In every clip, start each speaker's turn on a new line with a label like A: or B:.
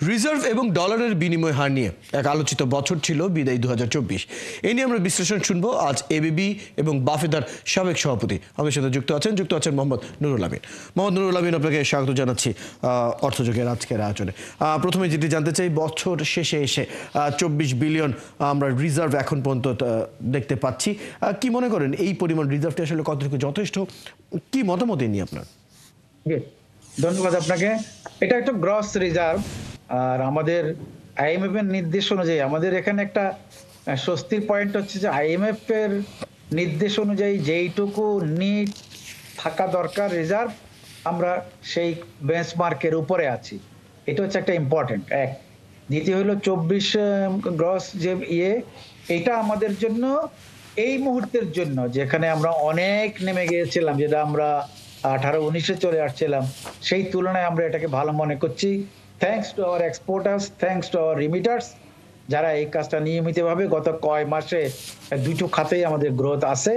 A: Reserve এবং ডলারের বিনিময় হার নিয়ে এক আলোচিত বছর ছিল বিদায়ী 2024। এ নিয়ে আমরা বিশ্লেষণ শুনবো আজ এবিবি এবং বাফেদার সাবেক সভাপতি আমাদের সাথে যুক্ত আছেন মোহাম্মদ নুরুল আমিন। মোহাম্মদ নুরুল আমিন, আপনাকে স্বাগত জানাচ্ছি অর্থযোগের আজকের আয়োজনে। প্রথমে যেটি জানতে চাই, বছর শেষে এসে 24 বিলিয়ন আমরা রিজার্ভ এখন পর্যন্ত দেখতে পাচ্ছি। কি মনে করেন এই পরিমাণ রিজার্ভটি আসলে কতটুকু যথেষ্ট? কি মতামত নিয়ে আপনার?
B: ধন্যবাদ আপনাকে। এটা একটা গ্রস রিজার্ভ, আর আমাদের আইএমএফ এর নির্দেশ অনুযায়ী আমাদের এখানে একটা স্বস্তির পয়েন্ট হচ্ছে যে আইএমএফ এর নির্দেশ অনুযায়ী যেইটুকু নিট থাকা দরকার রিজার্ভ, আমরা সেই বেঞ্চমার্কের উপরে আছি। এটা হচ্ছে একটা ইম্পর্টেন্ট এক। দ্বিতীয় হলো 24 গ্রস যে এটা আমাদের জন্য এই মুহূর্তের জন্য, যেখানে আমরা অনেক নেমে গিয়েছিলাম, যেটা আমরা 18-19-এ চলে আসছিলাম, সেই তুলনায় আমরা এটাকে ভালো মনে করছি। Thanks to our exporters, thanks to our remitters, যারা এই কাজটা নিয়মিতভাবে গত কয় মাসে দুটো খাতেই আমাদের গ্রোথ আছে,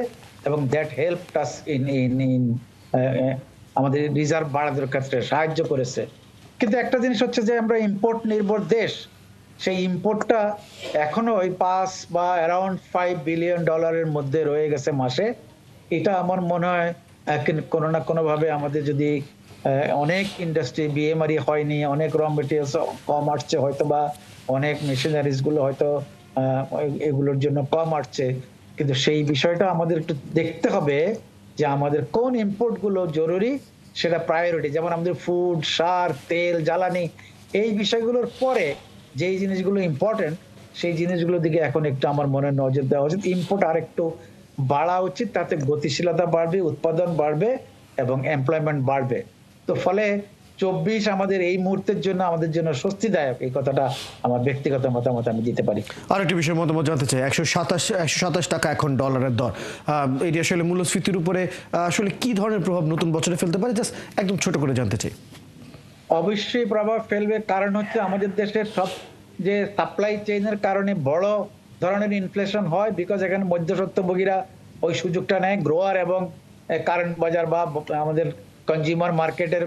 B: এবং দ্যাট হেল্প আস ইন আমাদের রিজার্ভ বাড়ানোর ক্ষেত্রে সাহায্য করেছে। কিন্তু একটা জিনিস হচ্ছে যে আমরা ইম্পোর্ট নির্ভর দেশ, সেই ইম্পোর্টটা এখনো ওই 5 বা অ্যারাউন্ড 5 বিলিয়ন ডলারের মধ্যে রয়ে গেছে মাসে। এটা আমার মনে হয় কোনো না কোনো ভাবে আমাদের যদি অনেক ইন্ডাস্ট্রি বিএমআরই হয়নি, অনেক র মেটেরিয়ালস কম আসছে হয়তো, বা অনেক মেশিনারিজ গুলো হয়তো এগুলোর জন্য কম আসছে, কিন্তু সেই বিষয়টা আমাদের একটু দেখতে হবে যে আমাদের কোন ইম্পোর্ট গুলো জরুরি, সেটা প্রায়োরিটি। যেমন আমাদের ফুড, সার, তেল, জ্বালানি, এই বিষয়গুলোর পরে যেই জিনিসগুলো ইম্পর্টেন্ট, সেই জিনিসগুলোর দিকে এখন একটু আমার মনে নজর দেওয়া উচিত। ইম্পোর্ট আর একটু বাড়া উচিত, তাতে গতিশীলতা বাড়বে, উৎপাদন বাড়বে এবং এমপ্লয়মেন্ট বাড়বে। তো ফলে 24 আমাদের এই মুহূর্তের জন্য আমাদের জন্য স্বস্তিদায়ক, এই কথাটা আমার ব্যক্তিগত মতামত আমি দিতে পারি।
A: আর একটি বিষয় মতামত জানতে চাই, 127 টাকা এখন ডলারের দর। এটি আসলে মূল্যস্ফীতির উপরে আসলে কি ধরনের প্রভাব নতুন বছরে ফেলতে পারে, জাস্ট একদম ছোট করে জানতে চাই।
B: অবশ্যই প্রভাব ফেলবে, কারণ হচ্ছে আমাদের দেশের সব যে সাপ্লাই চেইনের কারণে বড় ধরনের ইনফ্লেশন হয়, বিকজ এখানে মধ্যস্বত্বভোগীরা ওই সুযোগটা নেয়। গ্রোয়ার এবং কারেন্ট বাজার বা আমাদের কনজিউমার মার্কেটের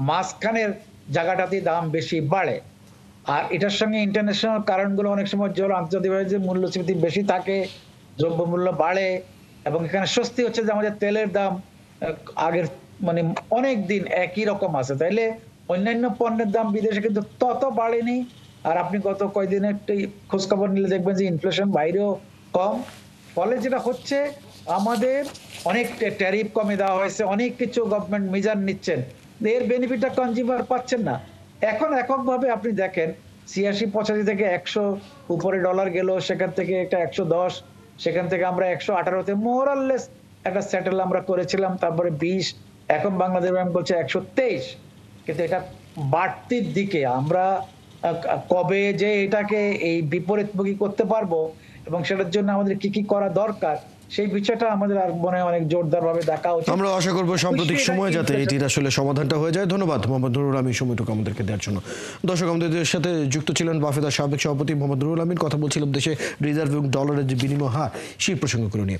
B: মাঝখানের জায়গাটাতেই দাম বেশি বাড়ে। আর এটার সঙ্গে ইন্টারন্যাশনাল কারণগুলো অনেক সময় জোর, আন্তর্জাতিকভাবে যে মূল্যস্ফীতি বেশি থাকে, দ্রব্যমূল্য বাড়ে, এবং এখানে স্বস্তি হচ্ছে যে আমাদের তেলের দাম আগের মানে অনেক দিন একই রকম আছে, তাইলে অন্যান্য পণ্যের দাম বিদেশে কিন্তু তত বাড়েনি। আর আপনি গত কয়েকদিনের খোঁজ খবর নিলে দেখবেন যে ইনফ্লেশন বাইরেও কম। ফলে যেটা হচ্ছে, আমাদের অনেক ট্যারিফ কমে দেওয়া হয়েছে, অনেক কিছু গভর্নমেন্ট মেজার নিচ্ছেন, এর বেনিফিটটা কনজিউমার পাচ্ছেন না। এখন এককভাবে আপনি দেখেন 86-85 থেকে 100 উপরে ডলার গেল, সেখান থেকে একটা 110, সেখান থেকে আমরা 118-তে মোরাললেস একটা সেটেল আমরা করেছিলাম, তারপরে 20, এখন বাংলাদেশ ব্যাংক বলছে 123। কিন্তু এটা বাড়তির দিকে। আমরা কবে যে এটাকে এই বিপরীতমুখী করতে পারবো এবং সেটার জন্য আমাদের কি কি করা দরকার, সেই বিষয়টা আমাদের আর মনে হয় অনেক জোরদার ভাবে দেখা উচিত।
A: আমরা আশা করবো সাম্প্রতিক সময় যাতে এটির আসলে সমাধানটা হয়ে যায়। ধন্যবাদ মোহাম্মদ নুরুল আমিন সময়টুকু আমাদেরকে দেওয়ার জন্য। দর্শক, আমাদের সাথে যুক্ত ছিলেন বাফেদার সাবেক সভাপতি মোহাম্মদ নুরুল আমিন। কথা বলছিলাম দেশে রিজার্ভ এবং ডলারের যে বিনিময় হার, সেই প্রসঙ্গগুলো নিয়ে।